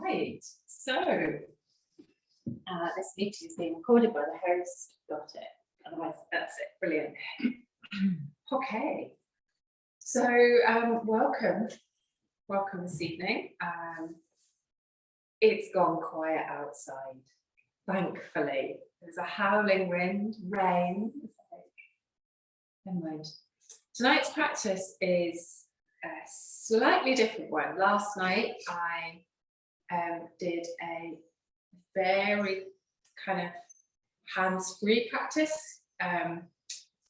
Right, so this meeting is being recorded by the host. Got it. Otherwise, that's it. Brilliant. Okay, so welcome this evening. It's gone quiet outside, thankfully. There's a howling wind, rain. Never mind. Tonight's practice is a slightly different one. Last night I did a very kind of hands-free practice.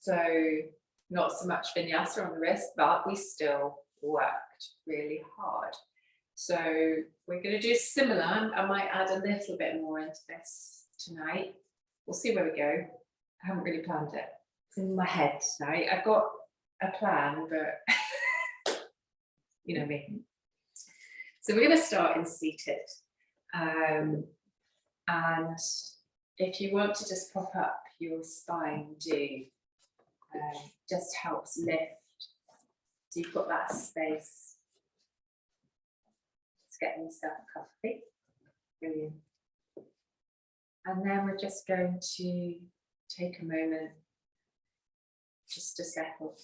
So not so much vinyasa on the wrist, but we still worked really hard. So we're going to do similar. I might add a little bit more into this tonight. We'll see where we go. I haven't really planned it. It's in my head tonight. I've got a plan, but you know me. So we're going to start in seated. And if you want to just prop up your spine, do. Just helps lift. So you've got that space. Just getting yourself comfy. Brilliant. And then we're just going to take a moment just to settle.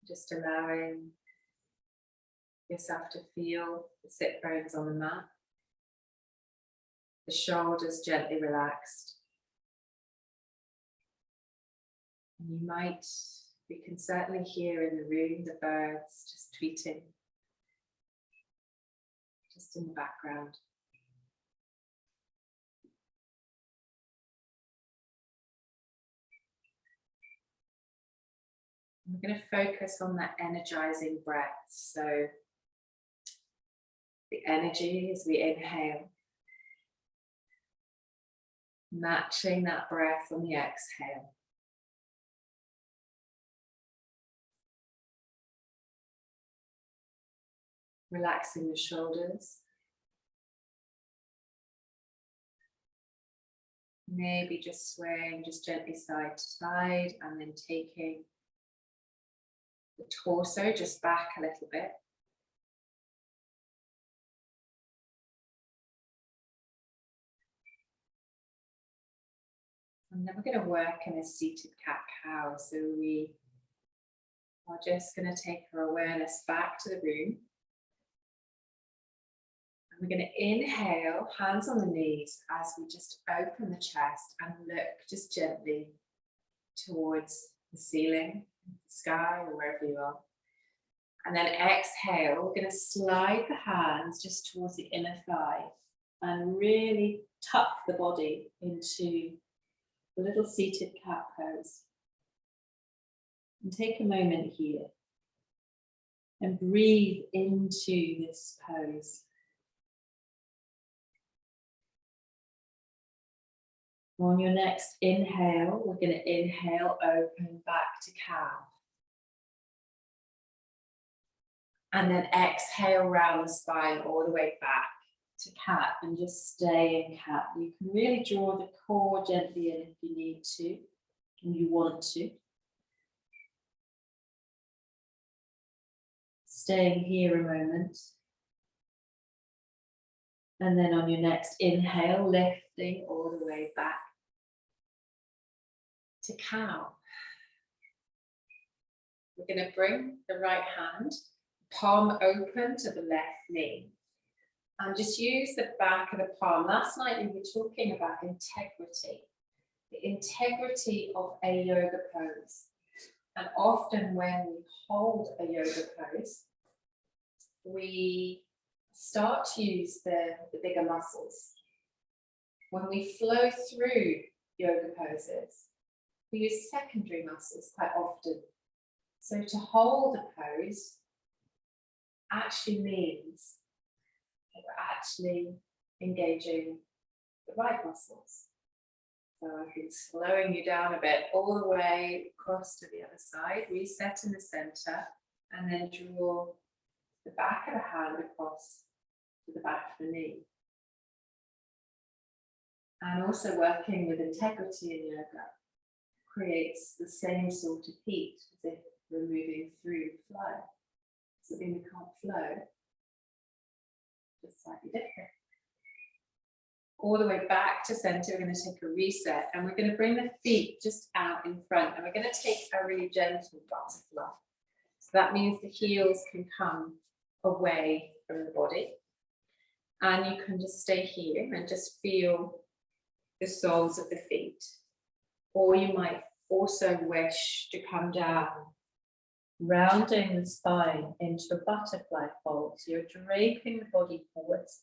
Just allowing yourself to feel the sit bones on the mat, the shoulders gently relaxed. And we can certainly hear in the room the birds just tweeting, just in the background. We're going to focus on that energizing breath. So the energy as we inhale, matching that breath on the exhale. Relaxing the shoulders. Maybe just swaying just gently side to side and then taking the torso just back a little bit. And then we're going to work in a seated cat-cow. So we are just going to take our awareness back to the room. And we're going to inhale, hands on the knees, as we just open the chest and look just gently towards the ceiling, the sky, or wherever you are. And then exhale, we're going to slide the hands just towards the inner thigh and really tuck the body into the little seated cat pose. And take a moment here and breathe into this pose. On your next inhale, we're going to inhale, open back to cow. And then exhale, round the spine all the way back to cat and just stay in cat. You can really draw the core gently in if you need to and you want to. Staying here a moment. And then on your next inhale, lifting all the way back to cow. We're going to bring the right hand, palm open to the left knee. And just use the back of the palm. Last night we were talking about integrity, the integrity of a yoga pose. And often when we hold a yoga pose, we start to use the bigger muscles. When we flow through yoga poses, we use secondary muscles quite often. So to hold a pose actually means that we're actually engaging the right muscles. So I've been slowing you down a bit all the way across to the other side, reset in the center, and then draw the back of the hand across to the back of the knee. And also working with integrity in yoga creates the same sort of heat as if we're moving through flow. Doesn't mean we can't flow, just slightly different. All the way back to center, we're going to take a reset and we're going to bring the feet just out in front and we're going to take a really gentle butterfly. So that means the heels can come away from the body and you can just stay here and just feel the soles of the feet. Or you might also wish to come down, rounding the spine into a butterfly fold. So you're draping the body forwards.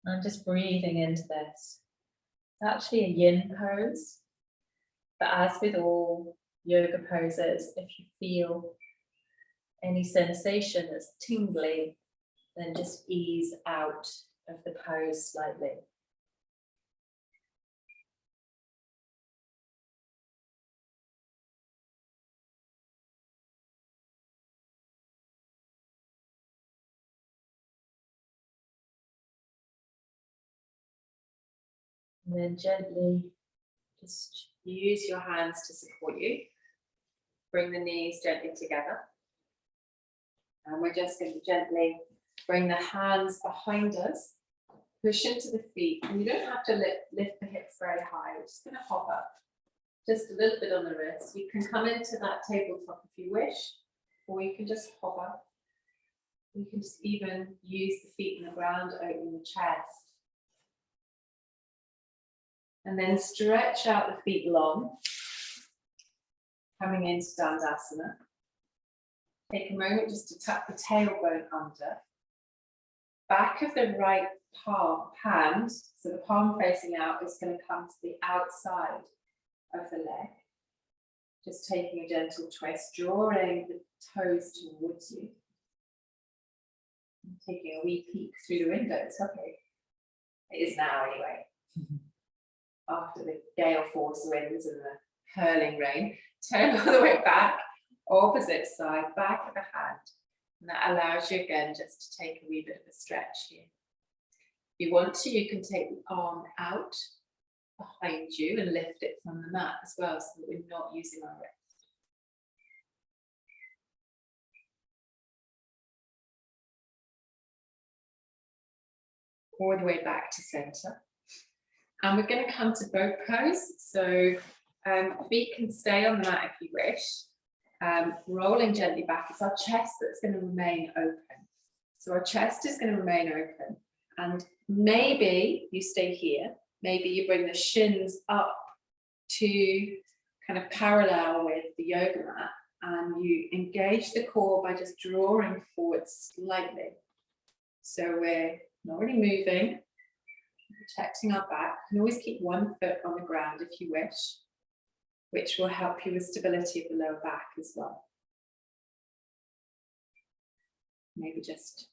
And just breathing into this. It's actually a yin pose, but as with all yoga poses, if you feel any sensation that's tingly, then just ease out of the pose slightly. And then gently just use your hands to support you. Bring the knees gently together. And we're just going to gently bring the hands behind us, push into the feet. And you don't have to lift the hips very high. We're just going to hover just a little bit on the wrist. You can come into that tabletop if you wish, or you can just hover. You can just even use the feet in the ground, opening the chest. And then stretch out the feet long, coming into Dandasana. Take a moment just to tuck the tailbone under. Back of the right hand, so the palm facing out, is going to come to the outside of the leg. Just taking a gentle twist, drawing the toes towards you. Taking a wee peek through the window. It's okay. It is now anyway. After the gale force winds and the hurling rain, turn all the way back, opposite side, back of the hand. And that allows you again just to take a wee bit of a stretch here. If you want to, you can take the arm out behind you and lift it from the mat as well, so that we're not using our wrist. All the way back to center. And we're going to come to boat pose. So feet can stay on the mat if you wish. Rolling gently back. It's our chest that's going to remain open. So our chest is going to remain open. And maybe you stay here. Maybe you bring the shins up to kind of parallel with the yoga mat. And you engage the core by just drawing forward slightly. So we're not really moving. Protecting our back. You can always keep one foot on the ground if you wish, which will help you with stability of the lower back as well. Maybe just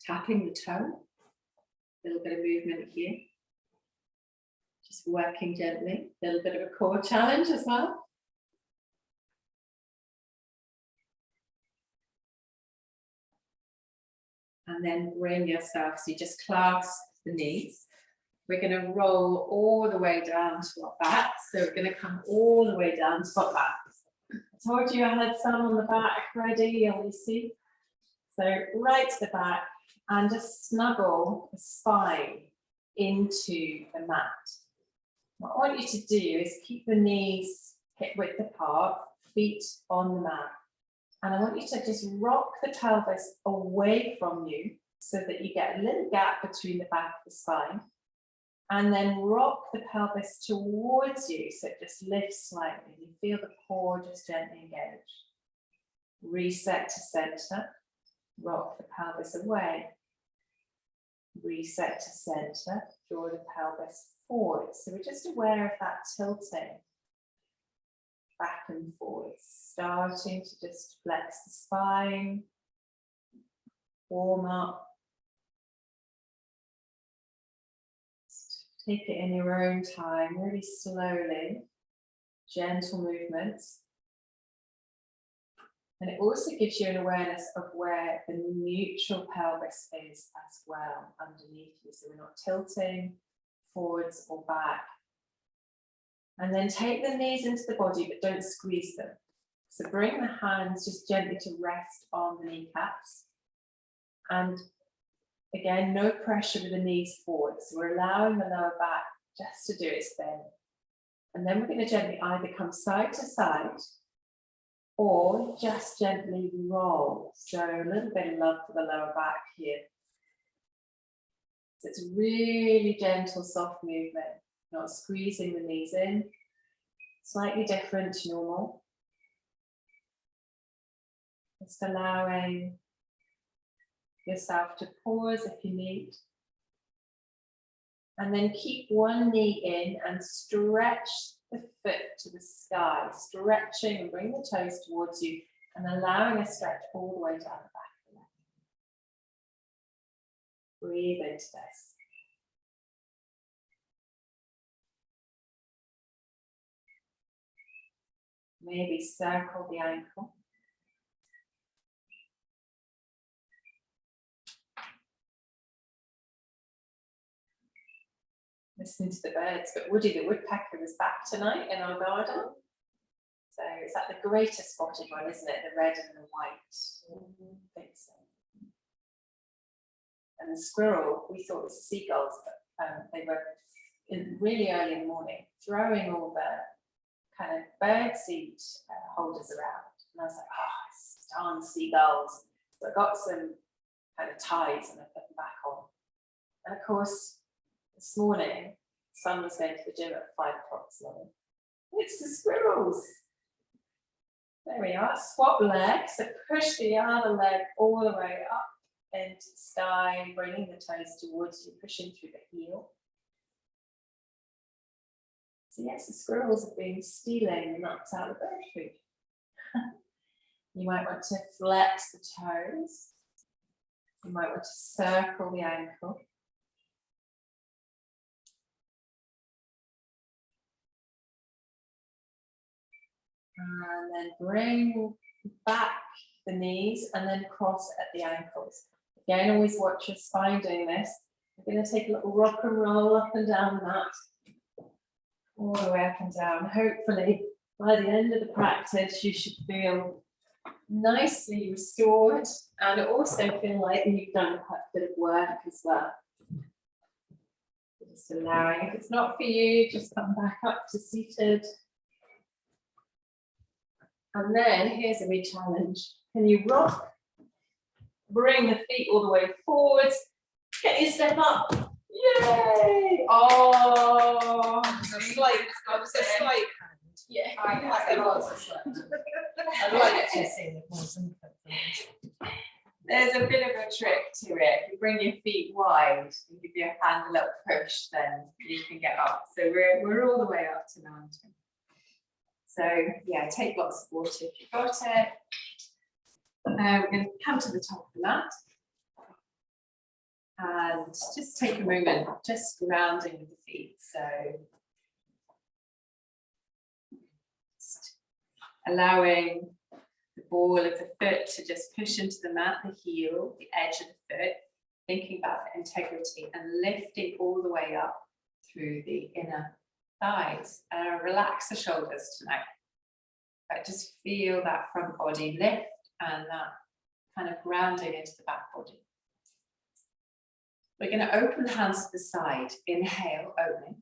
tapping the toe, a little bit of movement here. Just working gently, a little bit of a core challenge as well. And then bring yourself, so you just clasp the knees. We're going to roll all the way down to our back. So we're going to come all the way down to our backs. I told you I had some on the back ready, obviously. So right to the back and just snuggle the spine into the mat. What I want you to do is keep the knees hip width apart, feet on the mat. And I want you to just rock the pelvis away from you so that you get a little gap between the back of the spine. And then rock the pelvis towards you so it just lifts slightly. You feel the core just gently engage. Reset to center. Rock the pelvis away. Reset to center. Draw the pelvis forward. So we're just aware of that tilting. Back and forward. Starting to just flex the spine. Warm up. Take it in your own time, really slowly, gentle movements. And it also gives you an awareness of where the neutral pelvis is as well underneath you. So we're not tilting forwards or back. And then take the knees into the body, but don't squeeze them. So bring the hands just gently to rest on the kneecaps. And again, no pressure with the knees forward. So we're allowing the lower back just to do its thing. And then we're going to gently either come side to side or just gently roll. So a little bit of love for the lower back here. So it's really gentle, soft movement, not squeezing the knees in. Slightly different to normal. Just allowing yourself to pause if you need. And then keep one knee in and stretch the foot to the sky, stretching and bring the toes towards you and allowing a stretch all the way down the back of the leg. Breathe into this. Maybe circle the ankle. Listening to the birds, but Woody the woodpecker is back tonight in our garden. So it's like the greatest spotted one, isn't it? The red and the white. I think so. And the squirrel, we thought it was seagulls, but they were really early in the morning, throwing all the kind of bird seed holders around. And I was like, oh, it's darn seagulls. So I got some kind of ties and I put them back on. And of course, this morning, Son was going to the gym at 5 o'clock this morning. It's the squirrels. There we are, swap legs. So push the other leg all the way up into the sky, bringing the toes towards you, pushing through the heel. So yes, the squirrels have been stealing the nuts out of bird food. You might want to flex the toes. You might want to circle the ankle. And then bring back the knees and then cross at the ankles. Again, always watch your spine doing this. We're going to take a little rock and roll up and down the mat. All the way up and down. Hopefully, by the end of the practice, you should feel nicely restored and also feel like you've done quite a bit of work as well. Just allowing, if it's not for you, just come back up to seated. And then here's a wee challenge. Can you rock? Bring the feet all the way forwards. Can you step up? Yay! Oh, That was a slight hand. Yeah, I was a slight hand. I'd like to see the more input. There's a bit of a trick to it. If you bring your feet wide and give your hand a little push, then you can get up. So we're all the way up to mountain. So yeah, take lots of water if you've got it. We're going to come to the top of the mat. And just take a moment, just grounding with the feet. So just allowing the ball of the foot to just push into the mat, the heel, the edge of the foot, thinking about the integrity and lifting all the way up through the inner thighs. Relax the shoulders tonight. But just feel that front body lift and that kind of grounding into the back body. We're going to open the hands to the side. Inhale, opening.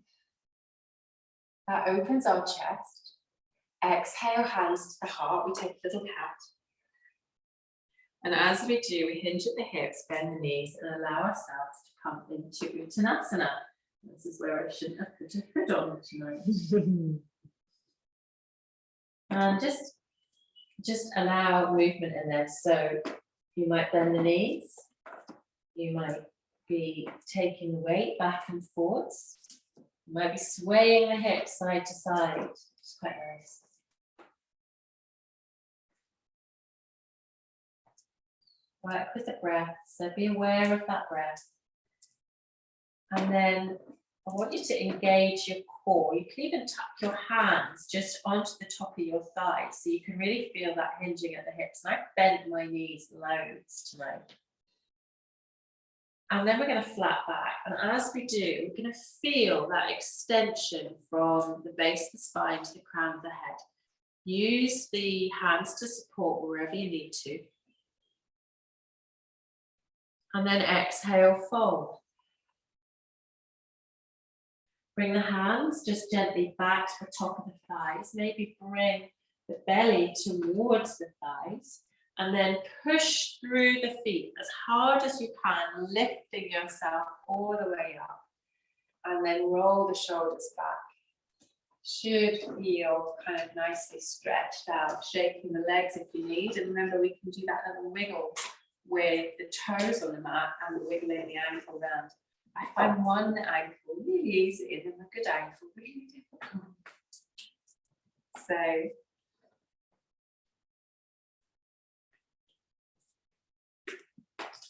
That opens our chest. Exhale, hands to the heart. We take a little cat. And as we do, we hinge at the hips, bend the knees, and allow ourselves to come into Uttanasana. This is where I shouldn't have put a hood on tonight. And just allow movement in there. So you might bend the knees. You might be taking the weight back and forwards. You might be swaying the hips side to side. It's quite nice. Work with the breath, so be aware of that breath. And then I want you to engage your core. You can even tuck your hands just onto the top of your thighs so you can really feel that hinging at the hips. And I've bent my knees loads tonight. And then we're going to flat back. And as we do, we're going to feel that extension from the base of the spine to the crown of the head. Use the hands to support wherever you need to. And then exhale, fold. Bring the hands just gently back to the top of the thighs. Maybe bring the belly towards the thighs. And then push through the feet as hard as you can, lifting yourself all the way up. And then roll the shoulders back. Should feel kind of nicely stretched out, shaking the legs if you need. And remember, we can do that little wiggle with the toes on the mat and wiggling the ankle round. I find one ankle really easy and then a good ankle really difficult. So,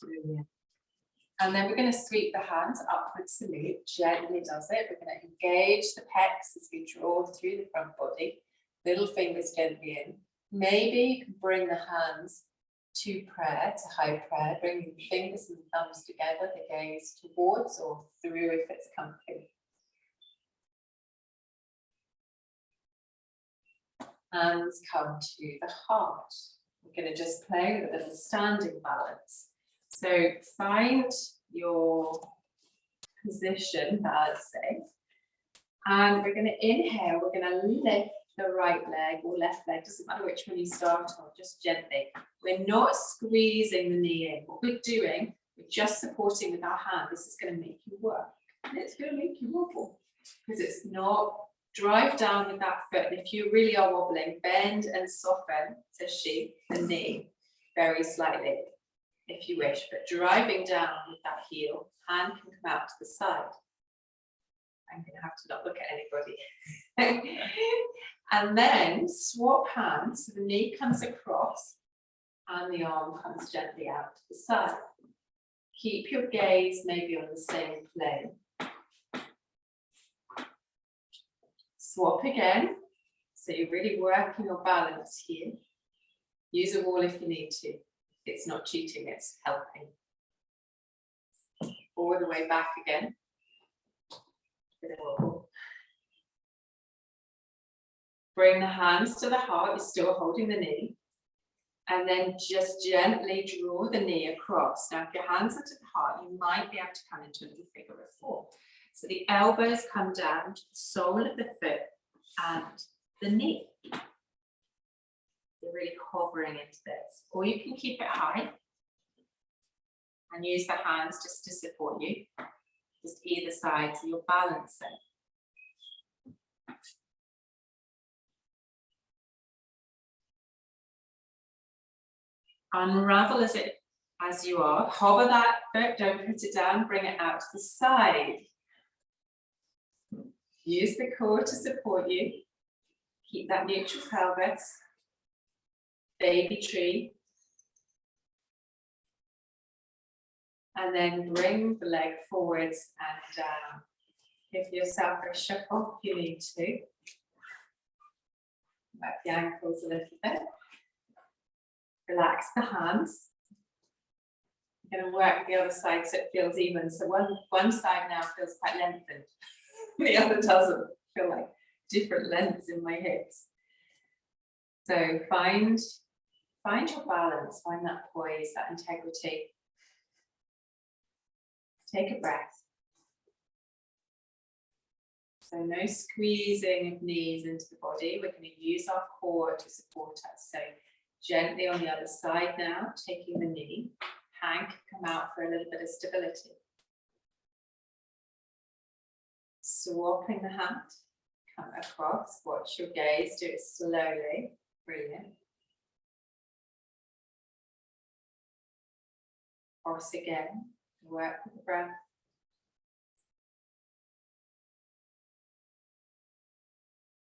brilliant. And then we're going to sweep the hands upwards salute, gently does it. We're going to engage the pecs as we draw through the front body, little fingers gently in. Maybe you can bring the hands to prayer, to high prayer, bring the fingers and thumbs together, the gaze towards or through if it's comfy. Hands come to the heart. We're going to just play with a little standing balance. So find your position, balancing. And we're going to inhale, we're going to lift the right leg or left leg, doesn't matter which one you start on, just gently. We're not squeezing the knee in. What we're doing, we're just supporting with our hand. This is going to make you work. And it's going to make you wobble because it's not. Drive down with that foot. And if you really are wobbling, bend and soften, says she, the knee very slightly, if you wish. But driving down with that heel, hand can come out to the side. I'm going to have to not look at anybody. And then swap hands. So the knee comes across and the arm comes gently out to the side. Keep your gaze maybe on the same plane. Swap again. So you're really working your balance here. Use a wall if you need to. It's not cheating, it's helping. All the way back again. Bit of wobble. Bring the hands to the heart, you're still holding the knee. And then just gently draw the knee across. Now, if your hands are to the heart, you might be able to come into a little figure of four. So the elbows come down to the sole of the foot and the knee. You're really hovering into this. Or you can keep it high and use the hands just to support you. Just either side, so you're balancing. Unravel as you are. Hover that foot, don't put it down, bring it out to the side. Use the core to support you. Keep that neutral pelvis. Baby tree. And then bring the leg forwards and down. Give yourself a shuffle if you need to. Back the ankles a little bit. Relax the hands. I'm going to work the other side so it feels even. So one side now feels quite lengthened. The other doesn't. Feel like different lengths in my hips. So find your balance, find that poise, that integrity. Take a breath. So no squeezing of knees into the body. We're going to use our core to support us. So gently on the other side now, taking the knee. Hand can come out for a little bit of stability. Swapping the hand, come across, watch your gaze, do it slowly. Brilliant. Cross again, work with the breath.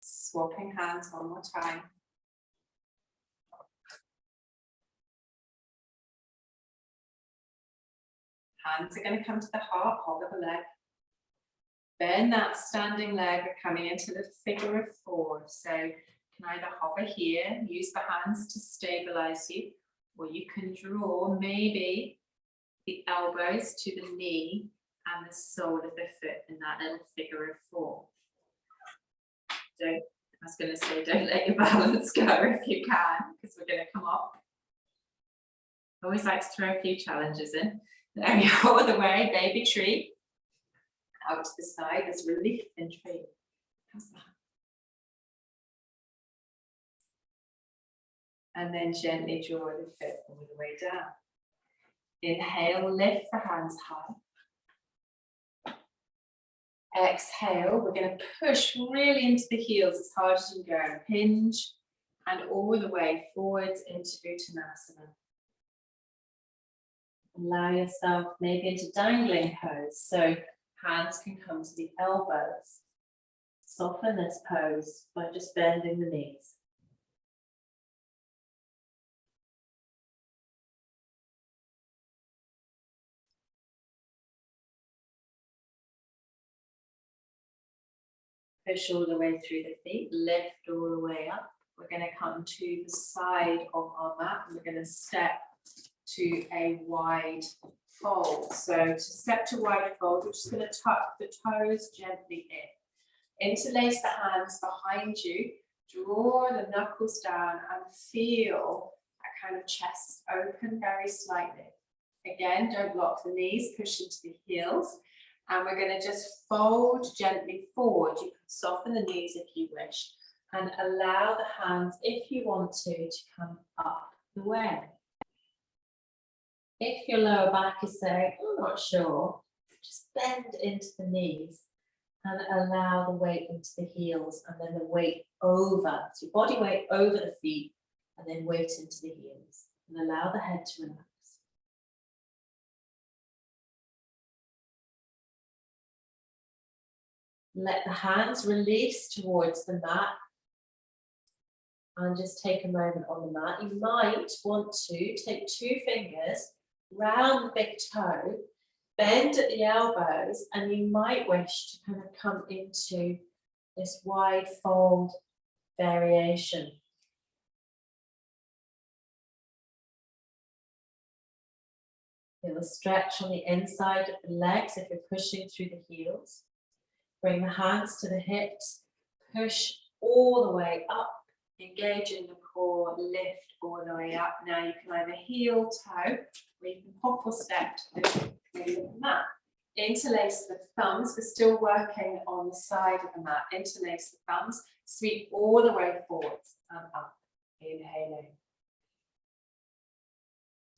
Swapping hands one more time. Hands are going to come to the heart, hover the leg. Bend that standing leg, we're coming into the figure of four. So you can either hover here, use the hands to stabilize you, or you can draw maybe the elbows to the knee and the sole of the foot in that little figure of 4. I was going to say, don't let your balance go if you can, because we're going to come up. I always like to throw a few challenges in. There you go, all the way, baby tree. Out to the side, there's relief in tree. How's that? And then gently draw the foot all the way down. Inhale, lift the hands high. Exhale, we're going to push really into the heels as hard as you can go. Hinge and all the way forwards into Uttanasana. Allow yourself maybe into dangling pose. So hands can come to the elbows. Soften this pose by just bending the knees. Push all the way through the feet, lift all the way up. We're going to come to the side of our mat and we're going to step to a wide fold. So to step to wide fold, we're just going to tuck the toes gently in. Interlace the hands behind you, draw the knuckles down and feel a kind of chest open very slightly. Again, don't lock the knees, push into the heels. And we're going to just fold gently forward. You can soften the knees if you wish and allow the hands, if you want to come up the way. If your lower back is saying, I'm not sure, just bend into the knees and allow the weight into the heels and then the weight over. So your body weight over the feet and then weight into the heels. And allow the head to relax. Let the hands release towards the mat and just take a moment on the mat. You might want to take 2 fingers round the big toe, bend at the elbows, and you might wish to kind of come into this wide fold variation. Feel a stretch on the inside of the legs if you're pushing through the heels. Bring the hands to the hips, push all the way up, engage in the core, lift all the way up. Now you can either heel toe, or you can hop or step to the middle of the mat. Interlace the thumbs, we're still working on the side of the mat. Interlace the thumbs, sweep all the way forwards and up. Inhaling.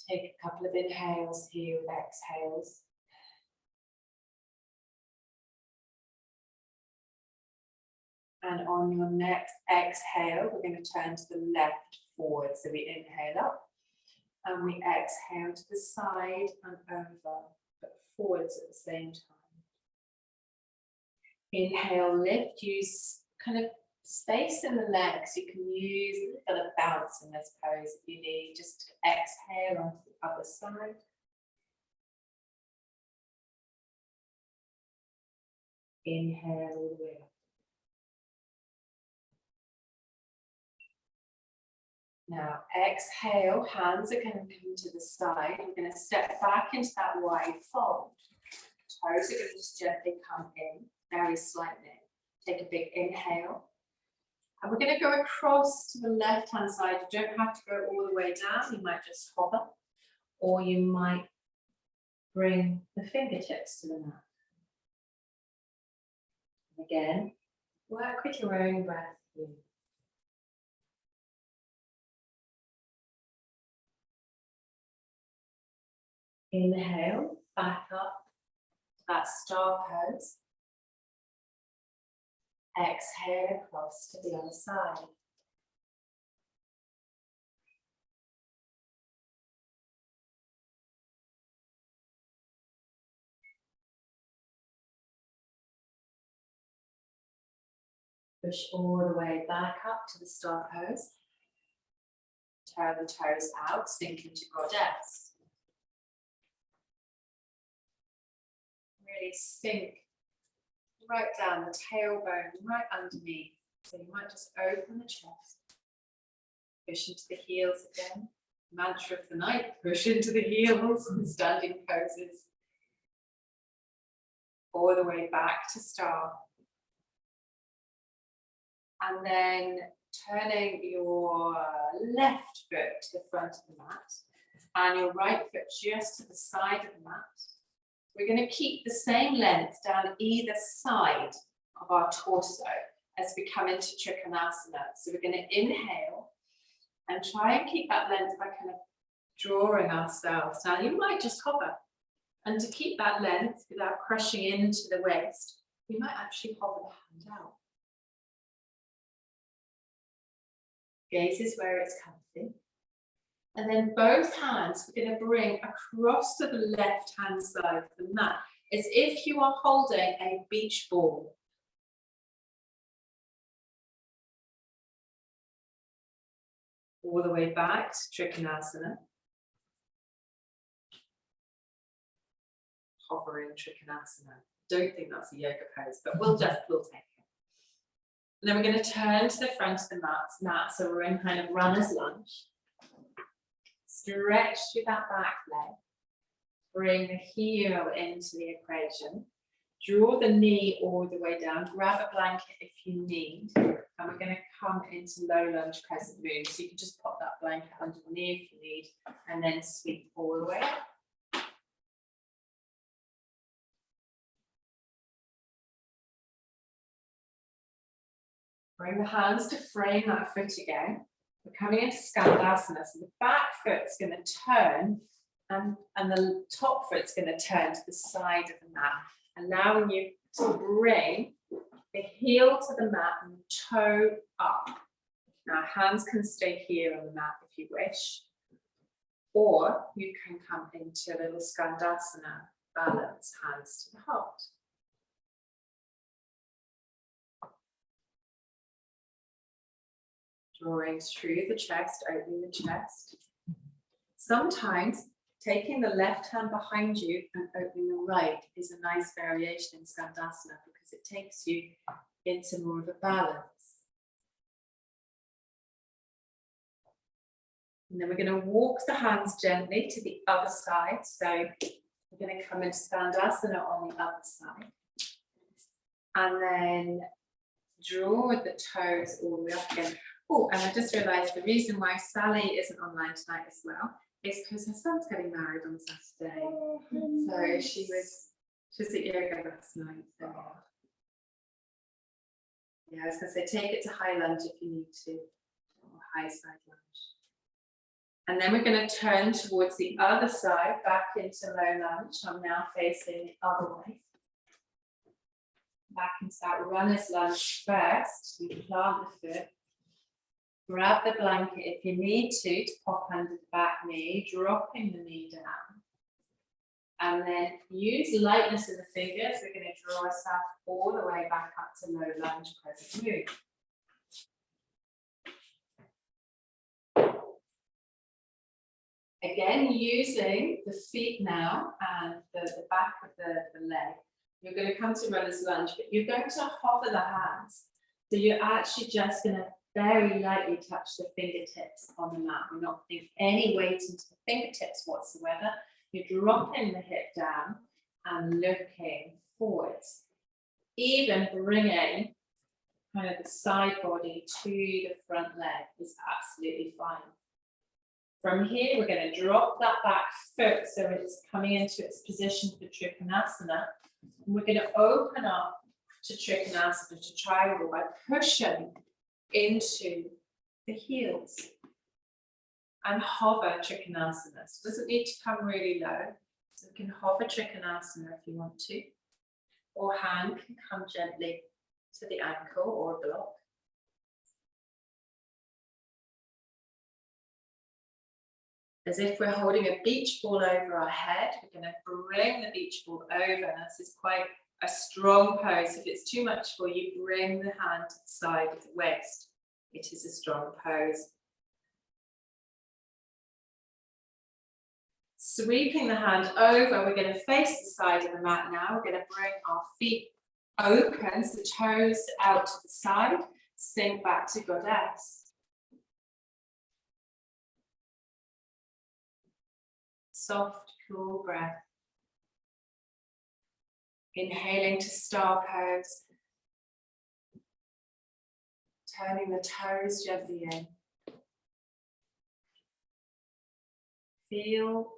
Take a couple of inhales here with exhales. And on your next exhale, we're going to turn to the left forward. So we inhale up and we exhale to the side and over, but forwards at the same time. Inhale, lift, use kind of space in the legs. You can use a little bit of bounce in this pose if you need. Just exhale onto the other side. Inhale all the way up. Now exhale, hands are going to come to the side. We're going to step back into that wide fold. Toes are going to just gently come in, very slightly. Take a big inhale. And we're going to go across to the left-hand side. You don't have to go all the way down. You might just hover. Or you might bring the fingertips to the mat. Again, work with your own breath here. Inhale, back up to that star pose. Exhale across to the other side. Push all the way back up to the star pose. Turn the toes out, sink into goddess. Really sink right down the tailbone, right underneath. So you might just open the chest. Push into the heels again. Mantra of the night, push into the heels and standing poses. All the way back to star. And then turning your left foot to the front of the mat and your right foot just to the side of the mat. We're going to keep the same length down either side of our torso as we come into Trikonasana. So we're going to inhale and try and keep that length by kind of drawing ourselves. Now you might just hover, and to keep that length without crushing into the waist, you might actually hover the hand out. Gaze is where it's comfy. And then both hands we're going to bring across to the left hand side of the mat as if you are holding a beach ball. All the way back to Trikonasana. Hovering Trikonasana. Don't think that's a yoga pose, but we'll take it. And then we're going to turn to the front of the mat. So we're in kind of runner's lunge. Stretch through that back leg. Bring the heel into the equation. Draw the knee all the way down. Grab a blanket if you need. And we're going to come into low lunge crescent moon. So you can just pop that blanket under the knee if you need. And then sweep all the way up. Bring the hands to frame that foot again. We're coming into Skandasana. So the back foot's going to turn and the top foot's going to turn to the side of the mat, allowing you to bring the heel to the mat and the toe up. Now hands can stay here on the mat if you wish, or you can come into a little Skandasana balance, hands to the heart. Drawing through the chest, opening the chest. Sometimes taking the left hand behind you and opening the right is a nice variation in Skandasana because it takes you into more of a balance. And then we're going to walk the hands gently to the other side. So we're going to come into Skandasana on the other side. And then draw the toes all the way up again. Oh, and I just realised the reason why Sally isn't online tonight as well is because her son's getting married on Saturday. So she was at yoga last night. So yeah, I was going to say take it to high lunge if you need to, or high side lunge. And then we're going to turn towards the other side, back into low lunge. I'm now facing the other way. Back into that runner's lunge first. You plant the foot. Grab the blanket if you need to pop under the back knee, dropping the knee down. And then use lightness in the fingers. We're going to draw ourselves all the way back up to low lunge, crescent moon. Again, using the feet now and the back of the leg. You're going to come to runner's lunge, but you're going to hover the hands. So you're actually just going to very lightly touch the fingertips on the mat. We're not putting any weight into the fingertips whatsoever. You're dropping the hip down and looking forwards. Even bringing kind of the side body to the front leg is absolutely fine. From here, we're going to drop that back foot so it's coming into its position for Trikonasana. And we're going to open up to Trikonasana, to triangle, by pushing into the heels and hover Trikonasana. So it doesn't need to come really low. So you can hover Trikonasana if you want to, or hand can come gently to the ankle or block. As if we're holding a beach ball over our head, we're going to bring the beach ball over. And this is quite a strong pose. If it's too much for you, bring the hand to the side of the waist. It is a strong pose. Sweeping the hand over, we're going to face the side of the mat now. We're going to bring our feet open, so toes out to the side, sink back to Goddess. soft, cool breath. Inhaling to star pose. Turning the toes gently in. Feel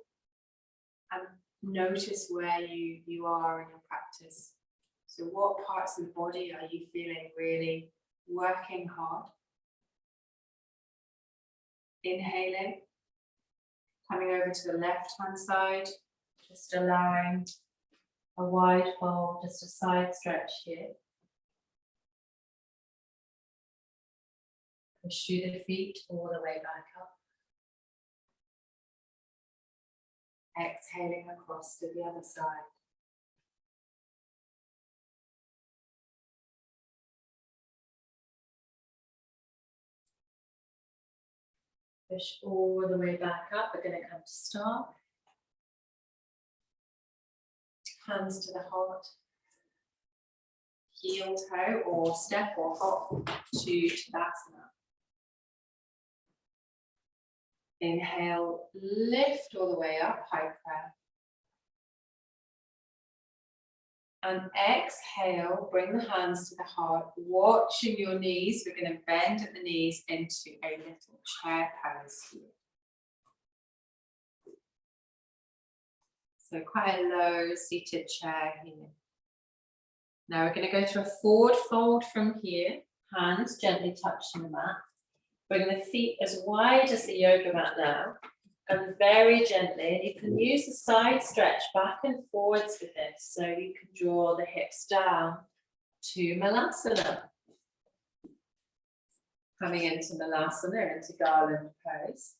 and notice where you are in your practice. So what parts of the body are you feeling really working hard? Inhaling, coming over to the left hand side, just allowing a wide fold, just a side stretch here. Push through the feet all the way back up. Exhaling across to the other side. Push all the way back up. We're going to come to start. Hands to the heart. Heel toe or step or hop to Tadasana. Inhale, lift all the way up, high prayer. And exhale, bring the hands to the heart, watching your knees. We're going to bend at the knees into a little chair pose here. So quite a low seated chair here. Now we're going to go to a forward fold from here, hands gently touching the mat. Bring the feet as wide as the yoga mat now, and very gently, and you can use the side stretch back and forwards with this, so you can draw the hips down to Malasana. Coming into Malasana, into garland pose.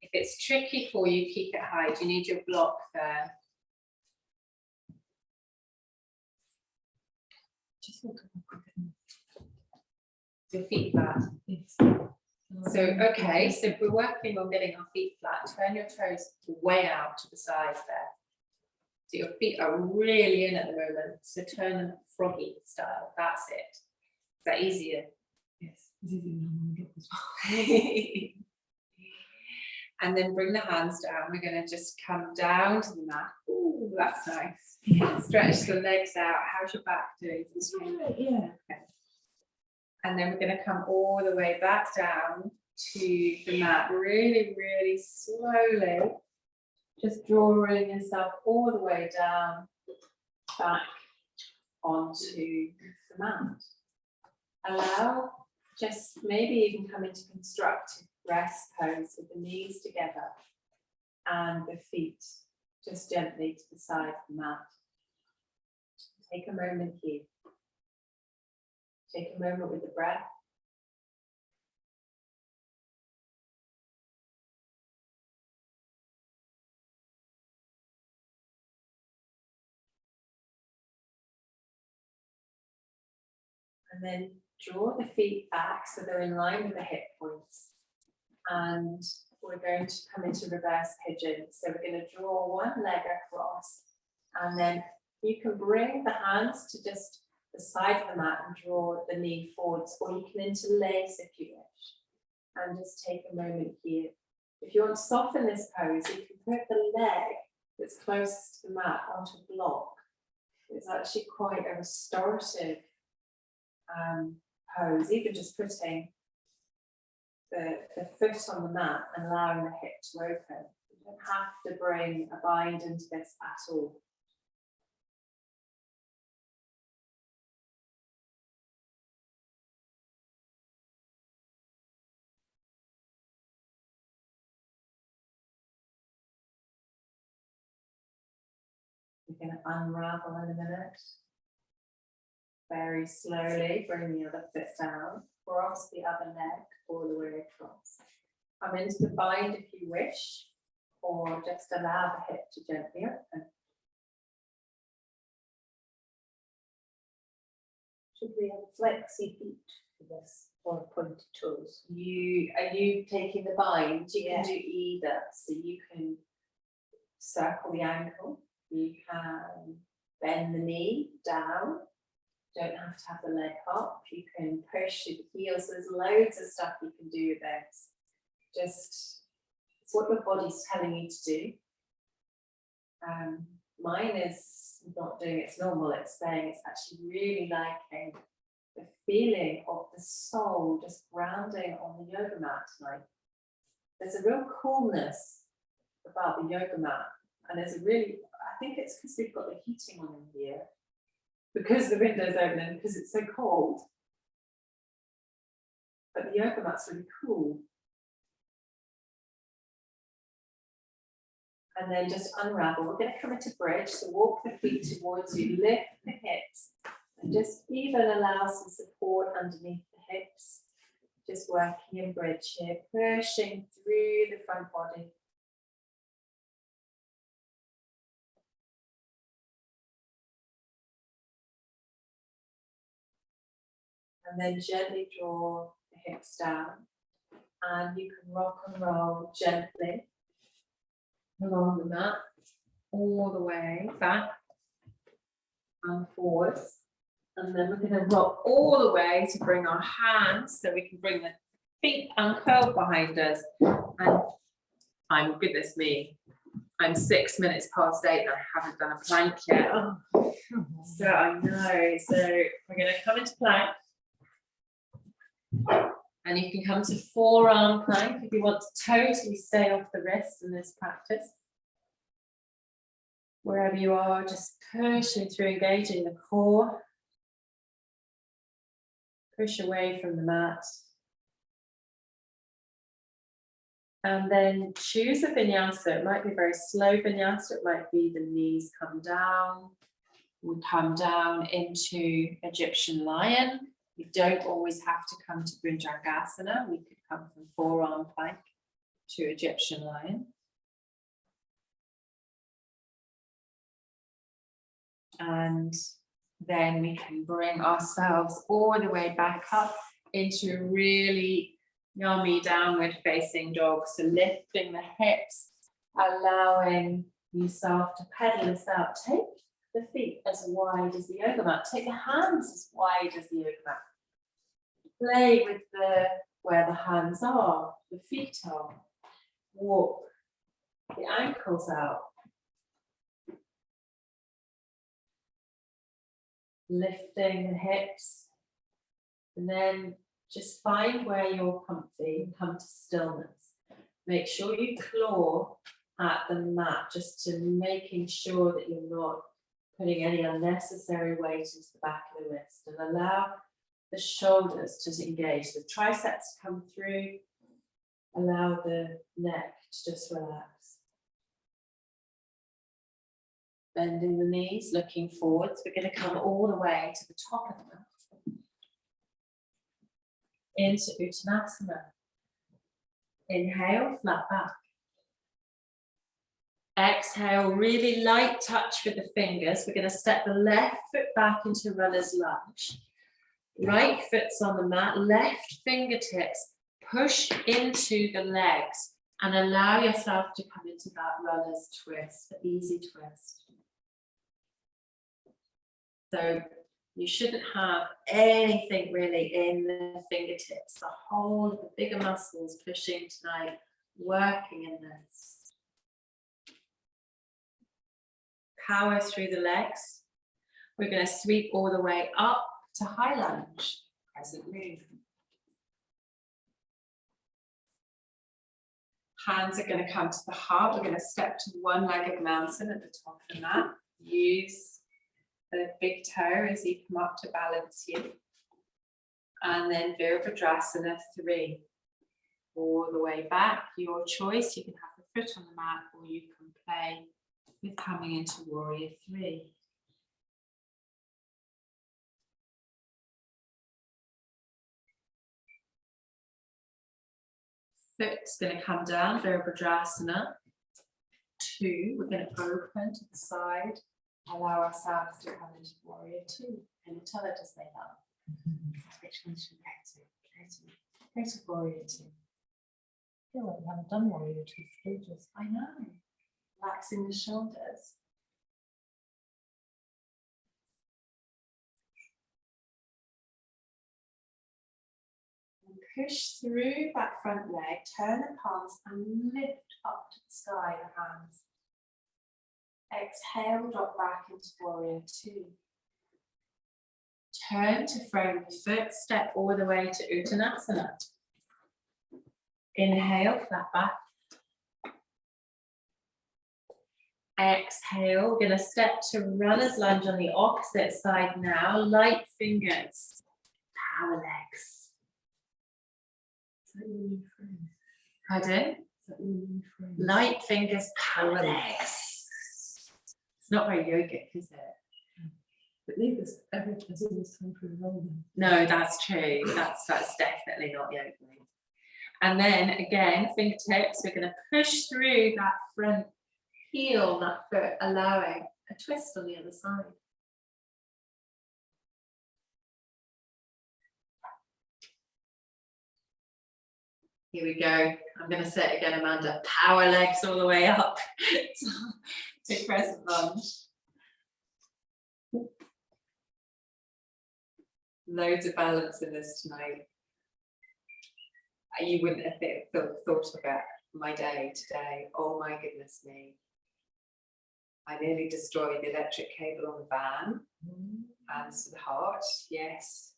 If it's tricky for you, keep it high. Do you need your block there? Just look your feet flat. Yes. So, okay, so if we're working on getting our feet flat, turn your toes way out to the side there. So your feet are really in at the moment, so turn them froggy style. That's it. Is that easier? Yes. And then bring the hands down. We're going to just come down to the mat. Ooh, that's nice. Yeah. Stretch the legs out. How's your back doing? Yeah. Okay. And then we're going to come all the way back down to the mat, really, really slowly. Just drawing yourself all the way down, back onto the mat. Allow, just maybe even come into constructive rest pose with the knees together and the feet just gently to the side of the mat. Take a moment here. Take a moment with the breath. And then draw the feet back so they're in line with the hip points. And we're going to come into reverse pigeon. So we're going to draw one leg across, and then you can bring the hands to just the side of the mat and draw the knee forwards, or you can interlace if you wish. And just take a moment here. If you want to soften this pose, you can put the leg that's closest to the mat onto a block. It's actually quite a restorative pose, even just putting the foot on the mat and allowing the hip to open. You don't have to bring a bind into this at all. We're going to unravel in a minute. Very slowly, bring the other foot down, cross the other leg all the way across. Come into the bind if you wish, or just allow the hip to gently open. Should we have flexy feet for this, or pointed toes? Are you taking the bind? You Yeah. can do either. So you can circle the ankle, you can bend the knee down. Don't have to have the leg up. You can push through the heels. There's loads of stuff you can do with this. Just It's what your body's telling you to do. Mine is not doing its normal, it's saying it's actually really liking the feeling of the soul just grounding on the yoga mat tonight. There's a real coolness about the yoga mat, and there's a really, I think it's because we've got the heating on in here, because the window's open and because it's so cold. But the yoga mat's really cool. And then just unravel. We're going to come into bridge, so walk the feet towards you, lift the hips, and just even allow some support underneath the hips. Just working in bridge here, pushing through the front body. And then gently draw the hips down, and you can rock and roll gently along the mat, all the way back and forwards. And then we're going to rock all the way to bring our hands so we can bring the feet uncurled behind us. And goodness me, I'm 6 minutes past 8 and I haven't done a plank yet. Oh. So I know. So we're going to come into plank. And you can come to forearm plank if you want to totally stay off the wrists in this practice. Wherever you are, just pushing through, engaging the core. Push away from the mat. And then choose a vinyasa. It might be a very slow vinyasa. It might be the knees come down. We come down into Egyptian lion. You don't always have to come to Bhujangasana. We could come from forearm plank to Egyptian lion. And then we can bring ourselves all the way back up into a really yummy downward facing dog. So lifting the hips, allowing yourself to pedal this out. Take the feet as wide as the yoga mat. Take the hands as wide as the yoga mat. Play with where the hands are, the feet are. Walk the ankles out. Lifting the hips. And then just find where you're comfy and come to stillness. Make sure you claw at the mat, just to making sure that you're not putting any unnecessary weight into the back of the wrist, and allow the shoulders to engage, the triceps to come through, allow the neck to just relax. Bending the knees, looking forwards. We're going to come all the way to the top of the mat. Into Uttanasana. Inhale, flat back. Exhale, really light touch with the fingers. We're going to step the left foot back into runner's lunge. Right foot's on the mat, left fingertips push into the legs and allow yourself to come into that runner's twist, the easy twist. So you shouldn't have anything really in the fingertips. The whole of the bigger muscles pushing tonight, working in this. Power through the legs. We're going to sweep all the way up to high lunge, crescent moon. Hands are going to come to the heart. We're going to step to one-legged mountain at the top of the mat. Use the big toe as you come up to balance you. And then Virabhadrasana 3. All the way back, your choice. You can have the foot on the mat or you can play with coming into Warrior 3. Foot's going to come down, Virabhadrasana 2. We're going to open to the side. Allow ourselves to come into Warrior 2. And you tell her to say that. Which one should we go to Warrior 2. I feel like we haven't done Warrior 2 stages. I know. Relaxing the shoulders. push through that front leg, turn the palms and lift up to the sky, the hands. Exhale, drop back into warrior two. Turn to front foot, step all the way to Uttanasana. Inhale, flat back. Exhale, we're going to step to runner's lunge on the opposite side now. Light fingers, power legs. Pardon? Light fingers, power legs. It's not very yogic, is it? But leave this as always time for a roll. No, that's true. That's definitely not yoga. And then again, fingertips, we're going to push through that front heel, that foot, allowing a twist on the other side. Here we go. I'm going to say it again, Amanda. Power legs all the way up to crescent lunge. Loads of balance in this tonight. You wouldn't have thought about my day today. Oh my goodness me. I nearly destroyed the electric cable on the van. Hands to the heart, yes.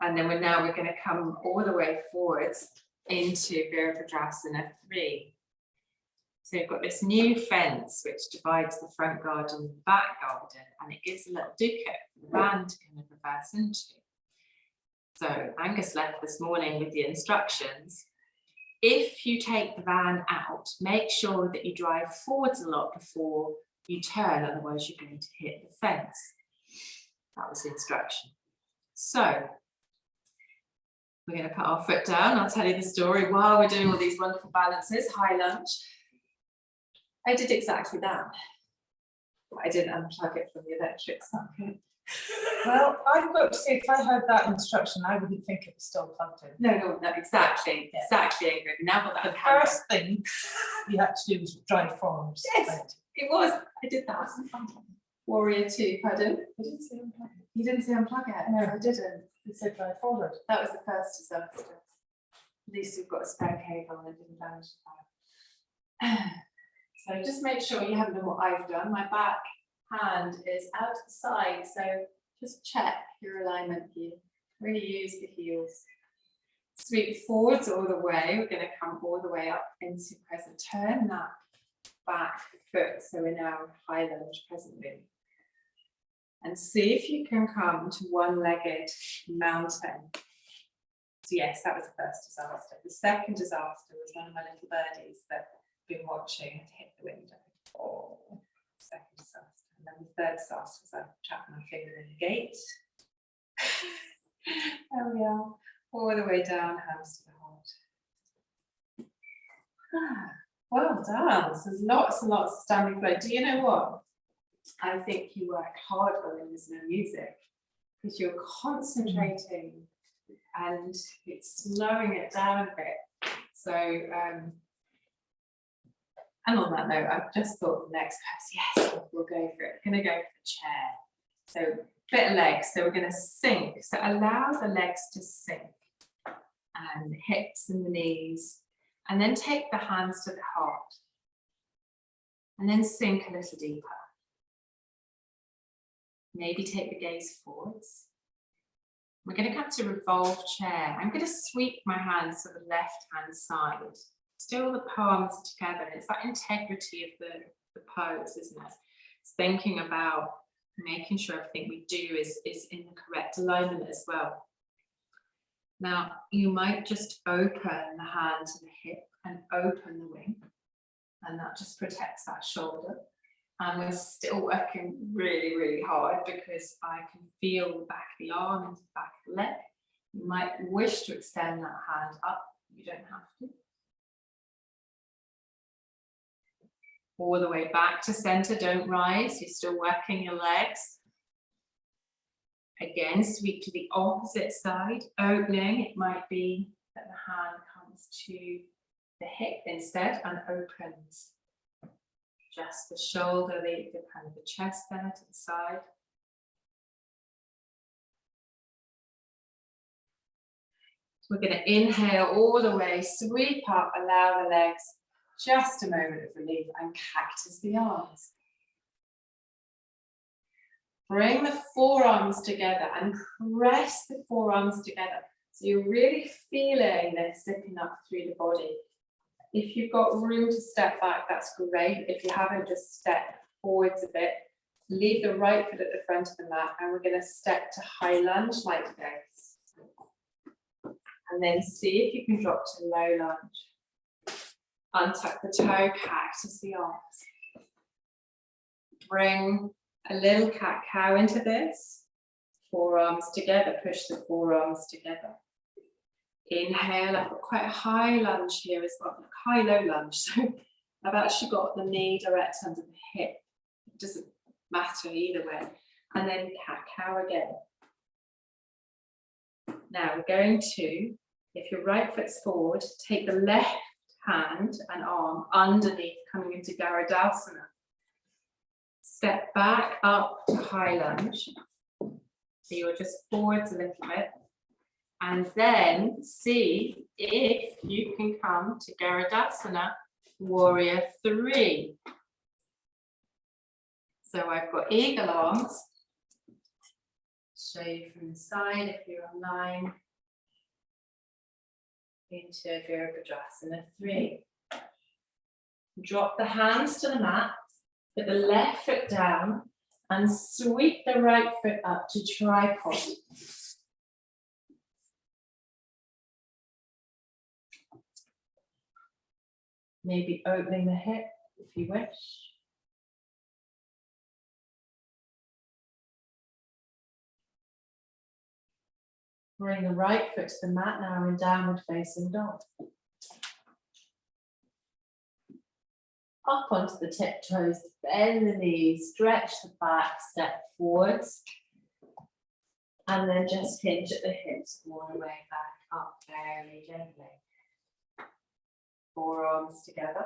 And then we're going to come all the way forwards into Virabhadrasana 3. So we've got this new fence which divides the front garden and the back garden, and it gives a little dukkha for the van to kind of reverse into. So Angus left this morning with the instructions. If you take the van out, make sure that you drive forwards a lot before you turn, otherwise you're going to hit the fence. That was the instruction. So we're going to put our foot down. I'll tell you the story while we're doing all these wonderful balances. High lunge. I did exactly that. But I didn't unplug it from the electric socket. Well, I've got to say, if I heard that instruction, I wouldn't think it was still plugged in. No, exactly. Yeah. Exactly, Ingrid. Now that The first thing you had to do was drive forwards. Yes, it was. I did that. Warrior 2, pardon? I didn't say unplug it. You didn't say unplug it? No. I didn't. You said drive forward. That was the first disaster. At least we've got a spare cable and it didn't damage the power. So just make sure you haven't done what I've done. My back hand is out to the side, so just check your alignment here. Really use the heels. Sweep forwards all the way. We're going to come all the way up into present. Turn that back foot, so we're now high lunge presently. And see if you can come to one-legged mountain. So yes, that was the first disaster. The second disaster was one of my little birdies that I've been watching had hit the window. Oh, second disaster. And then the third disaster was I trapped my finger in the gate. There we are. All the way down, hands to the heart. Well done. So there's lots and lots of standing flow. Do you know what? I think you work hard when there's no music, because you're concentrating and it's slowing it down a bit. So, and on that note, I've just thought the next person, yes, we'll go for it. We're going to go for the chair. So, bit of legs. So we're going to sink. So allow the legs to sink, and the hips and the knees, and then take the hands to the heart, and then sink a little deeper. Maybe take the gaze forwards. We're going to come to revolve chair. I'm going to sweep my hands to the left hand side. Still the palms together. It's that integrity of the pose, isn't it? It's thinking about making sure everything we do is in the correct alignment as well. Now, you might just open the hand to the hip and open the wing, and that just protects that shoulder. And we're still working really, really hard because I can feel the back of the arm into the back of the leg. You might wish to extend that hand up. You don't have to. All the way back to center, don't rise. You're still working your legs. Again, sweep to the opposite side, opening. It might be that the hand comes to the hip instead and opens. Just the shoulder, the kind of the chest there to the side. We're going to inhale all the way, sweep up, allow the legs just a moment of relief, and cactus the arms. Bring the forearms together and press the forearms together. So you're really feeling this zipping up through the body. If you've got room to step back, that's great. If you haven't, just step forwards a bit. Leave the right foot at the front of the mat, and we're going to step to high lunge like this. And then see if you can drop to low lunge. Untuck the toe, cactus the arms. Bring a little cat-cow into this. Forearms together, push the forearms together. Inhale, I've got quite a high lunge here as well, high-low lunge. So I've actually got the knee direct under the hip. It doesn't matter either way. And then cat-cow again. Now we're going to, if your right foot's forward, take the left hand and arm underneath, coming into Garudasana. Step back up to high lunge. So you're just forwards a little bit. And then see if you can come to Garudasana, Warrior 3. So I've got eagle arms. Show you from the side if you're online. Into Virabhadrasana 3. Drop the hands to the mat, put the left foot down, and sweep the right foot up to tripod. Maybe opening the hip if you wish. Bring the right foot to the mat now in downward facing dog. Up onto the tiptoes, bend the knees, stretch the back, step forwards. And then just hinge at the hips all the way back up very gently. Forearms together.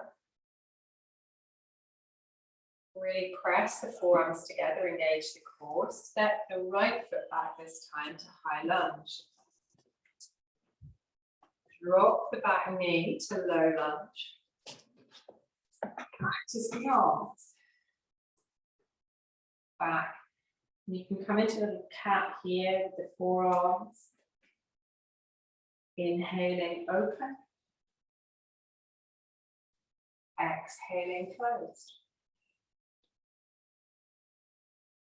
Really press the forearms together, engage the core. Step the right foot back this time to high lunge. Drop the back knee to low lunge. Practice the arms. Back. You can come into a little cat here with the forearms. Inhaling open. Exhaling closed.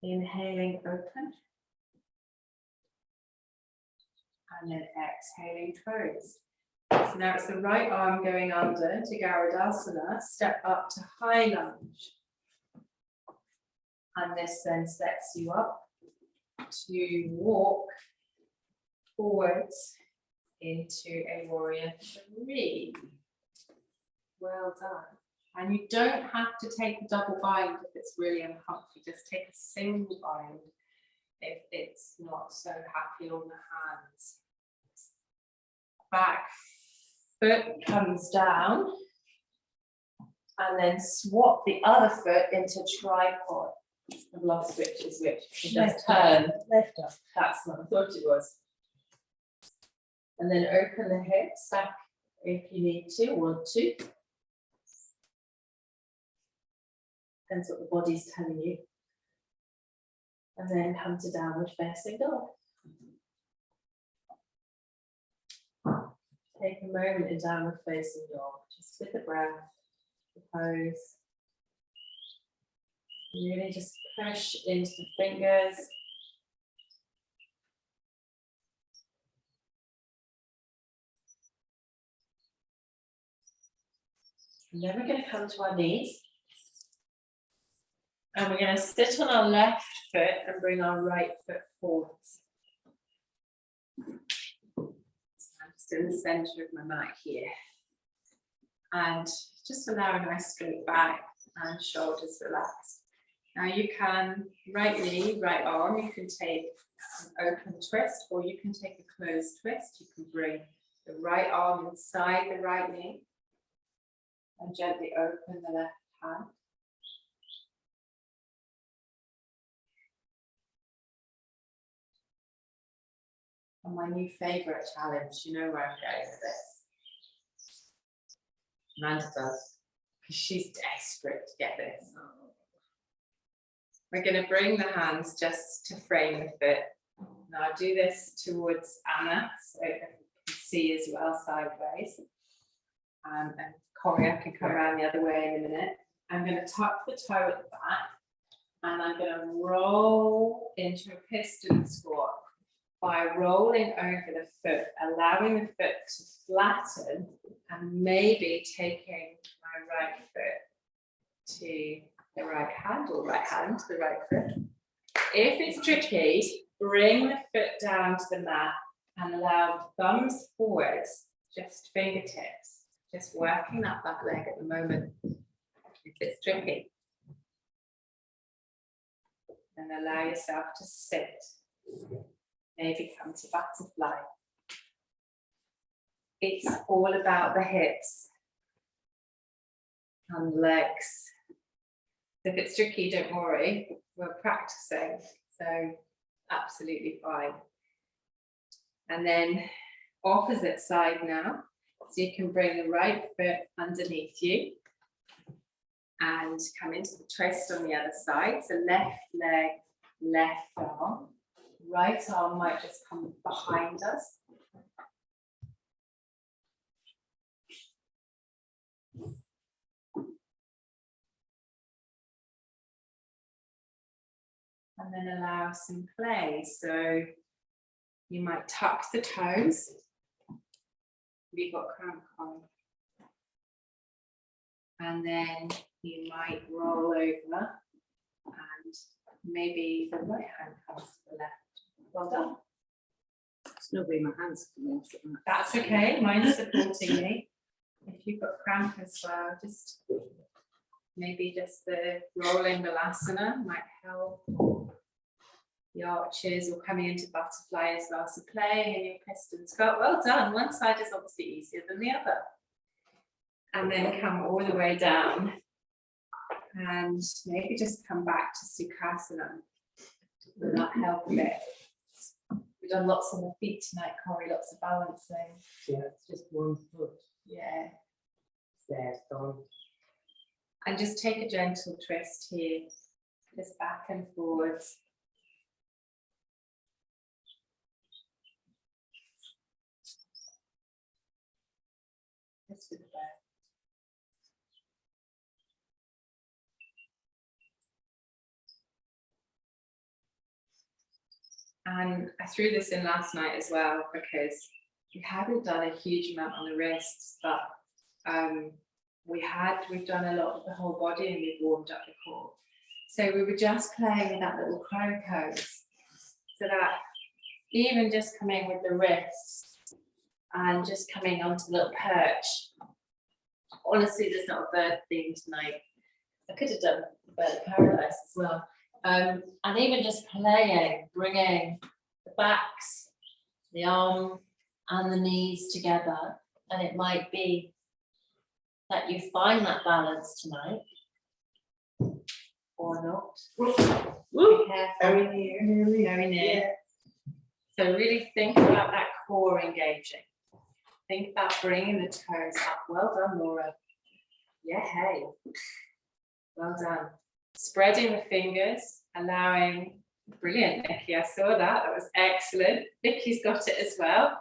Inhaling open. And then exhaling closed. So now it's the right arm going under to Garudasana. Step up to high lunge. And this then sets you up to walk forwards into a warrior 3. Well done. And you don't have to take a double bind if it's really uncomfortable. Just take a single bind if it's not so happy on the hands. Back foot comes down. And then swap the other foot into tripod. I've lost which is which. Just turn. Left up. That's what I thought it was. And then open the hips back if you need to, want to. Depends what the body's telling you. And then come to downward facing dog. Take a moment in downward facing dog, just with the breath, the pose. Really just push into the fingers. And then we're going to come to our knees. And we're going to sit on our left foot and bring our right foot forwards. So I'm just in the center of my mat here. And just allow a nice straight back and shoulders relaxed. Now you can, right knee, right arm, you can take an open twist or you can take a closed twist. You can bring the right arm inside the right knee and gently open the left hand. And my new favourite challenge, you know where I'm going with this. Amanda does, because she's desperate to get this. We're going to bring the hands just to frame the foot. Now I'll do this towards Anna, so you can see as well sideways. And Corey, I can come around the other way in a minute. I'm going to tuck the toe at the back, and I'm going to roll into a piston squat by rolling over the foot, allowing the foot to flatten, and maybe taking my right foot to the right hand, or right hand to the right foot. If it's tricky, bring the foot down to the mat and allow thumbs forwards, just fingertips, just working up that leg at the moment. If it's tricky, then allow yourself to sit. Maybe come to butterfly. It's all about the hips and legs. If it's tricky, don't worry, we're practicing, so absolutely fine. And then opposite side now, so you can bring the right foot underneath you and come into the twist on the other side. So left leg, left arm. Right arm might just come behind us. And then allow some play. So you might tuck the toes. We've got cramp on. And then you might roll over and maybe the right hand comes to the left. Well done. It's not really my hands. That's okay, mine's supporting me. If you've got cramp as well, just maybe just the rolling balasana might help. The arches or coming into butterfly as well. So playing in your piston squat. Well done. One side is obviously easier than the other. And then come all the way down. And maybe just come back to Sukhasana. Will that help a bit? We've done lots on the feet tonight, Corey, lots of balancing. Yeah, it's just one foot. Yeah. There, it's done. And just take a gentle twist here. Just back and forwards. Just with the breath. And I threw this in last night as well because we hadn't done a huge amount on the wrists, but we've done a lot of the whole body and we've warmed up the core. So we were just playing with that little crow pose. So that even just coming with the wrists and just coming onto the little perch. Honestly, there's not a bird theme tonight. I could have done bird of paradise as well. And even just playing, bringing the backs, the arm and the knees together. And it might be that you find that balance tonight or not. Be careful. Very near. Very near. Yeah. So really think about that core engaging. Think about bringing the toes up. Well done, Laura. Yeah, hey. Well done. Spreading the fingers, allowing, brilliant, Nikki, I saw that, that was excellent. Vicky's got it as well.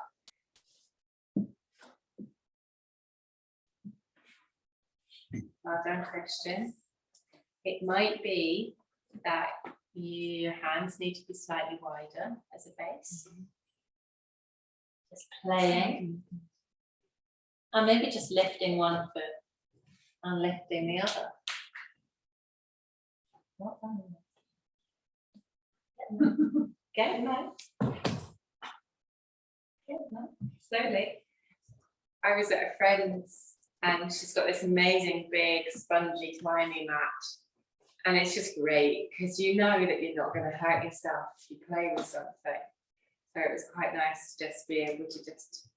Well done, Christian. It might be that your hands need to be slightly wider as a base. Just playing. And maybe just lifting one foot and lifting the other. Not done. Get there. Slowly. I was at a friend's and she's got this amazing big spongy climbing mat. And it's just great because you know that you're not going to hurt yourself if you play with something. So it was quite nice to just be able to just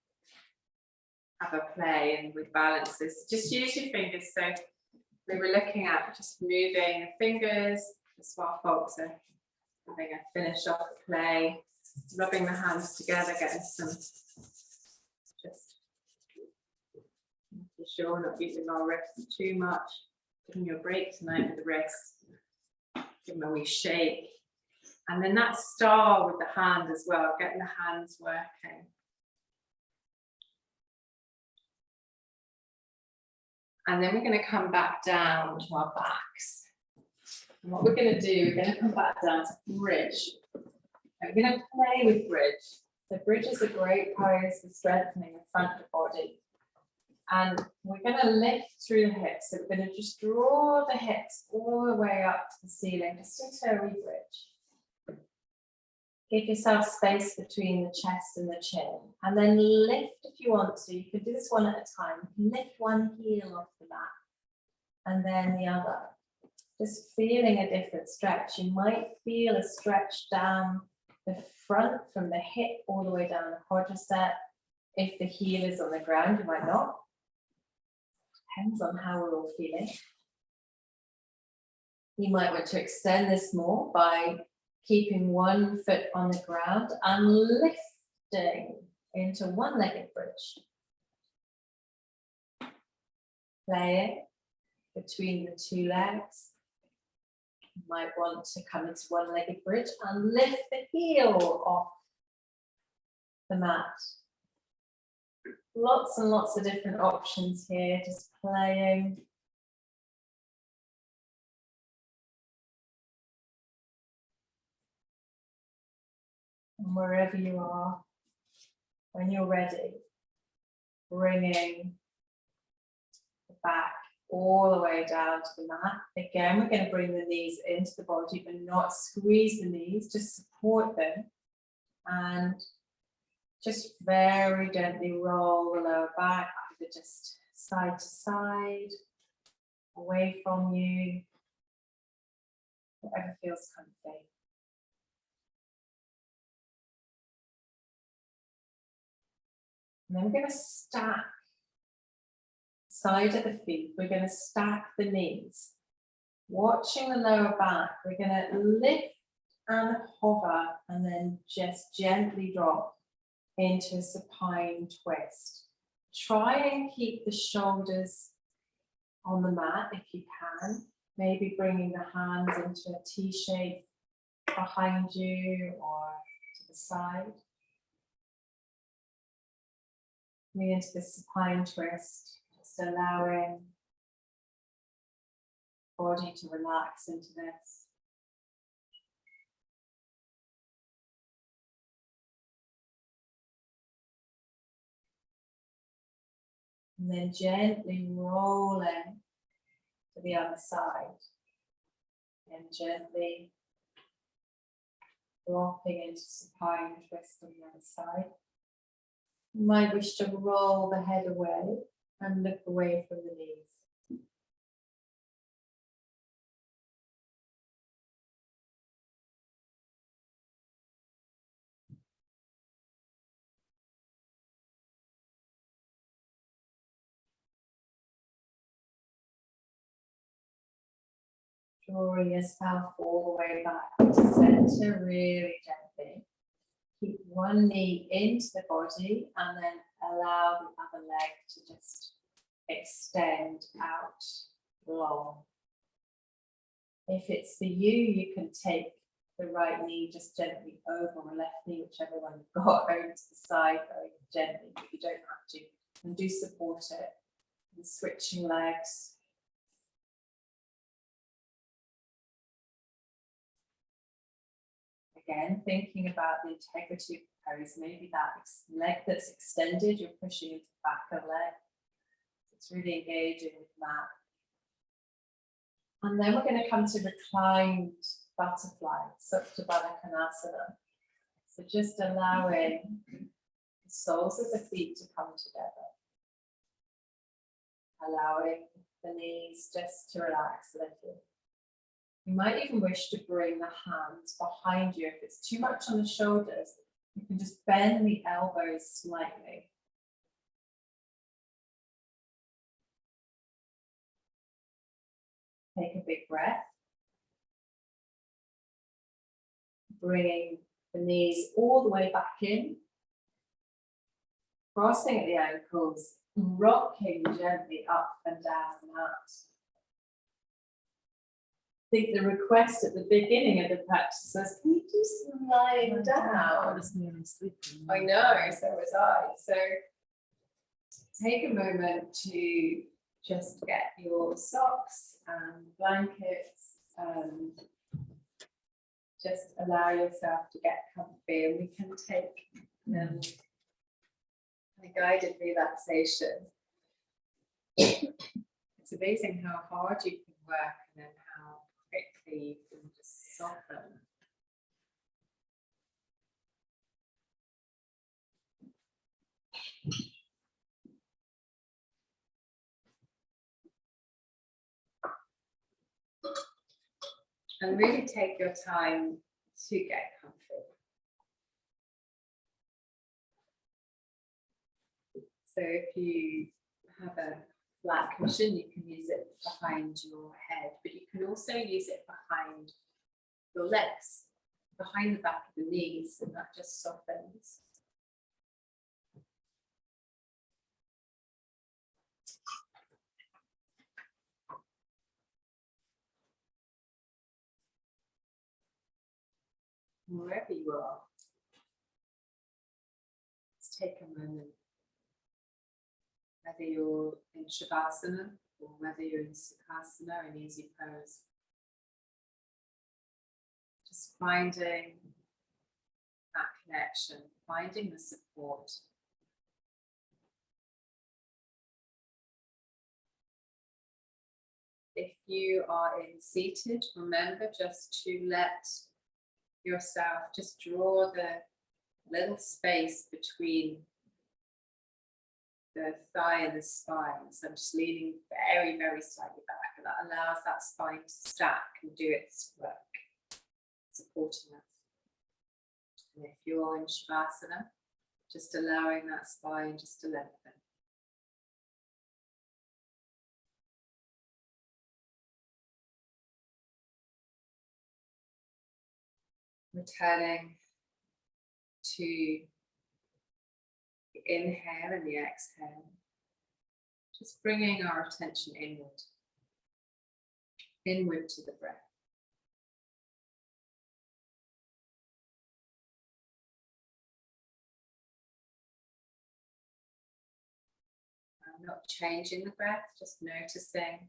have a play and with balances. Just use your fingers. So we were looking at just moving the fingers, just while folks are having a finish off the play. rubbing the hands together, getting some, just making sure not using our wrists too much, giving you a break tonight with the wrists, give them a wee shake. And then that star with the hand as well, getting the hands working. And then we're going to come back down to our backs. And what we're going to do, we're going to come back down to bridge. And we're going to play with bridge. So bridge is a great pose for strengthening the front of the body. And we're going to lift through the hips. So we're going to just draw the hips all the way up to the ceiling, just into a wee bridge. Give yourself space between the chest and the chin. And then lift if you want to. You can do this one at a time. You can lift one heel off the mat and then the other. Just feeling a different stretch. You might feel a stretch down the front from the hip all the way down the quadricep. If the heel is on the ground, you might not. Depends on how we're all feeling. You might want to extend this more by keeping one foot on the ground and lifting into one-legged bridge. Playing between the two legs. You might want to come into one-legged bridge and lift the heel off the mat. Lots and lots of different options here, just playing. And wherever you are, when you're ready, bringing the back all the way down to the mat. Again, we're going to bring the knees into the body, but not squeeze the knees, just support them. And just very gently roll the lower back, either just side to side, away from you, whatever feels comfy. And then we're going to stack side of the feet. We're going to stack the knees. Watching the lower back, we're going to lift and hover and then just gently drop into a supine twist. Try and keep the shoulders on the mat if you can. Maybe bringing the hands into a T shape behind you or to the side. Coming into the supine twist, just allowing body to relax into this. And then gently rolling to the other side. And gently dropping into supine twist on the other side. You might wish to roll the head away and look away from the knees. Drawing yourself all the way back to center really gently. Keep one knee into the body and then allow the other leg to just extend out long. If it's for you, you can take the right knee just gently over the left knee, whichever one you've got, over to the side very gently, but you don't have to. And do support it. And switching legs. Again, thinking about the integrity of the pose, maybe that leg that's extended, you're pushing into the back of the leg. It's really engaging with that. And then we're going to come to reclined butterfly, Supta Baddha Konasana. So just allowing the soles of the feet to come together. Allowing the knees just to relax a little. You might even wish to bring the hands behind you. If it's too much on the shoulders, you can just bend the elbows slightly. Take a big breath. Bringing The knees all the way back in. Crossing at the ankles, rocking gently up and down the mat. I think the request at the beginning of the practice was, can you do some lying I down? was nearly sleeping. I know, so was I. So take a moment to just get your socks and blankets and just allow yourself to get comfy, and we can take a guided relaxation. It's amazing how hard you can work and then how quickly you can just soften. And really take your time to get comfy. So if you have a flat cushion, you can use it behind your head, but you can also use it behind your legs, behind the back of the knees, and that just softens. Wherever you are, let's take a moment. Whether you're in Shavasana or whether you're in Sukhasana, an easy pose. Just finding that connection, finding the support. If you are in seated, remember just to let yourself just draw the little space between the thigh and the spine. So I'm just leaning very, very slightly back, and that allows that spine to stack and do its work, supporting us. And if you're in Shavasana, just allowing that spine just to lengthen. Returning to the inhale and the exhale. Just bringing our attention inward. Inward to the breath. I'm not changing the breath, just noticing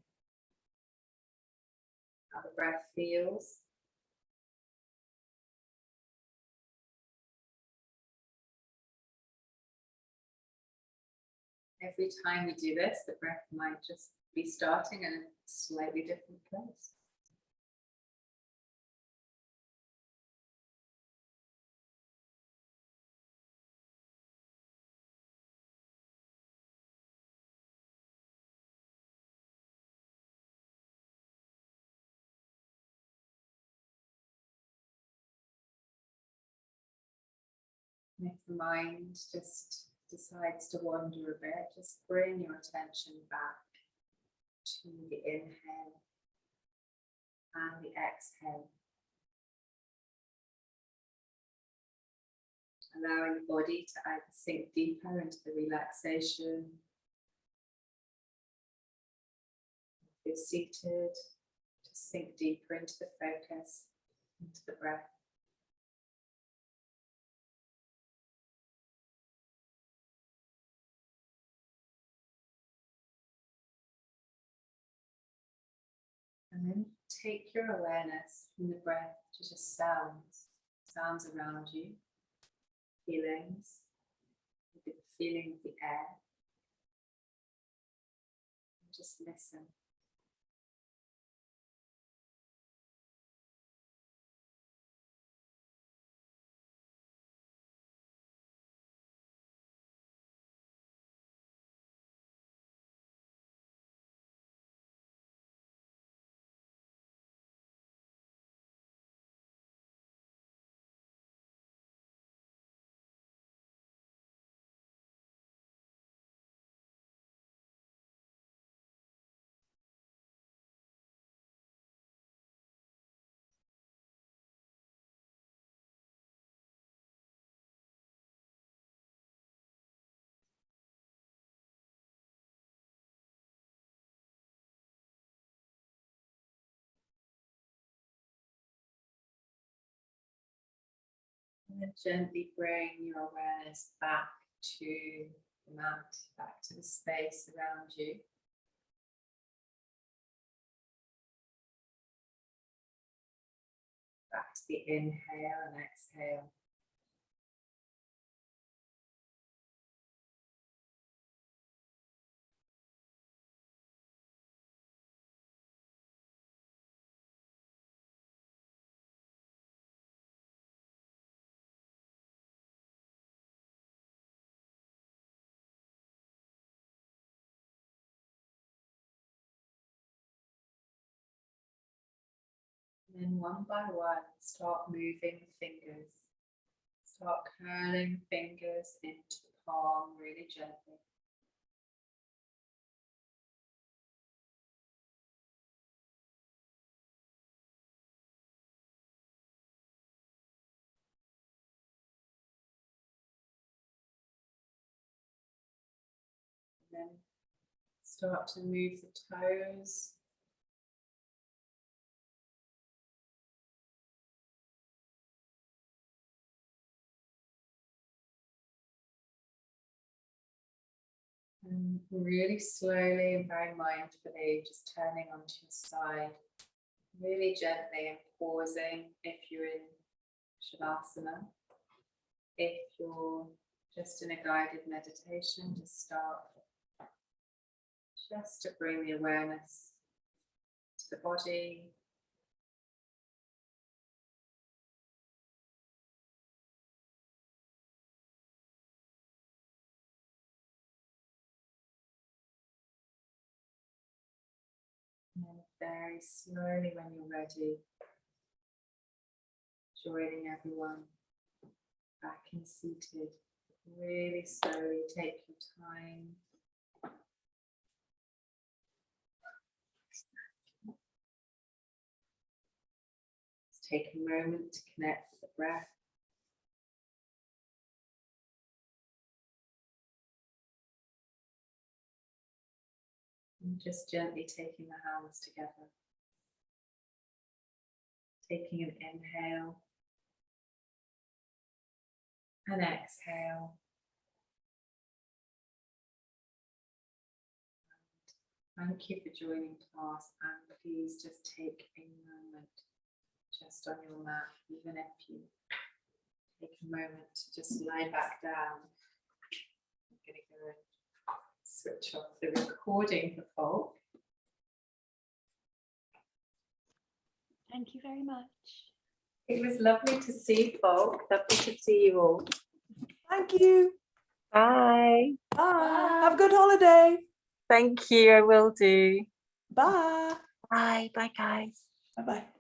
how the breath feels. Every time we do this, the breath might just be starting in a slightly different place. And if the mind just decides to wander a bit, just bring your attention back to the inhale and the exhale. Allowing the body to either sink deeper into the relaxation. If you're seated, just sink deeper into the focus, into the breath. And then take your awareness from the breath to just sounds around you, feelings, the feeling of the air. And just listen. And then gently bring your awareness back to the mat, back to the space around you. Back to the inhale and exhale. And then one by one, start moving the fingers. Start curling fingers into the palm really gently. And then start to move the toes. And really slowly and very mindfully, just turning onto your side, really gently and pausing if you're in Shavasana. If you're just in a guided meditation, just start just to bring the awareness to the body. And then very slowly, when you're ready, joining everyone back in seated. Really slowly take your time. Just take a moment to connect with the breath. And just gently taking the hands together. Taking an inhale. And exhale. Thank you for joining class, and please just take a moment just on your mat, even if you take a moment to just lie back down. I'm going to go and switch off the recording for folk. Thank you very much. It was lovely to see folk. Lovely to see you all. Thank you. Bye. Bye. Have a good holiday. Thank you. I will do. Bye. Bye. Bye, guys. Bye-bye.